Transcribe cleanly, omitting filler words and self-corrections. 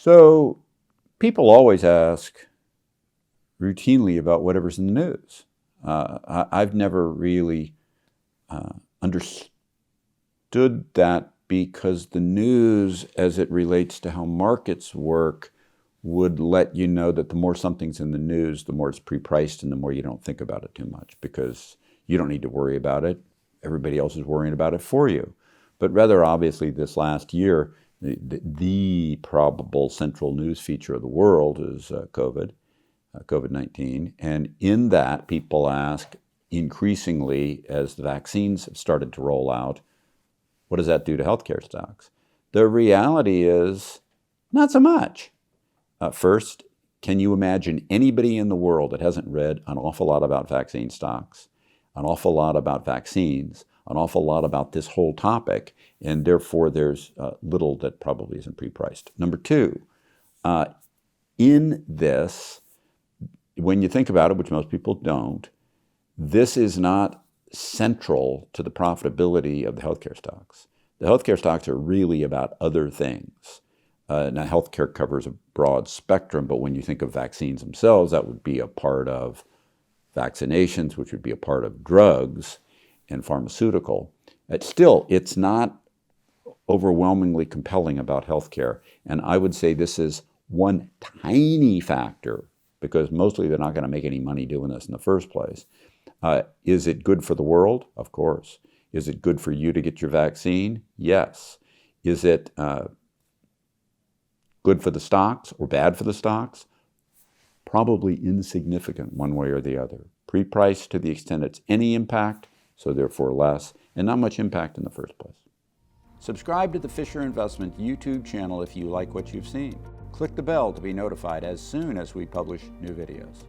So people always ask routinely about whatever's in the news. I've never really understood that, because the news, as it relates to how markets work, would let you know that the more something's in the news, the more it's pre-priced and the more you don't think about it too much, because you don't need to worry about it. Everybody else is worrying about it for you. But rather obviously this last year, the probable central news feature of the world is COVID-19. And in that, people ask increasingly, as the vaccines have started to roll out, what does that do to healthcare stocks? The reality is not so much. First, can you imagine anybody in the world that hasn't read an awful lot about vaccine stocks, an awful lot about vaccines, an awful lot about this whole topic, and therefore there's little that probably isn't pre-priced? Number two, in this, when you think about it, which most people don't, this is not central to the profitability of the healthcare stocks. The healthcare stocks are really about other things. Now, healthcare covers a broad spectrum, but when you think of vaccines themselves, that would be a part of vaccinations, which would be a part of drugs and pharmaceutical. It's not overwhelmingly compelling about healthcare. And I would say this is one tiny factor, because mostly they're not going to make any money doing this in the first place. Is it good for the world? Of course. Is it good for you to get your vaccine? Yes. Is it good for the stocks or bad for the stocks? Probably insignificant one way or the other. Pre-priced to the extent it's any impact, so therefore less, and not much impact in the first place. Subscribe to the Fisher Investment YouTube channel if you like what you've seen. Click the bell to be notified as soon as we publish new videos.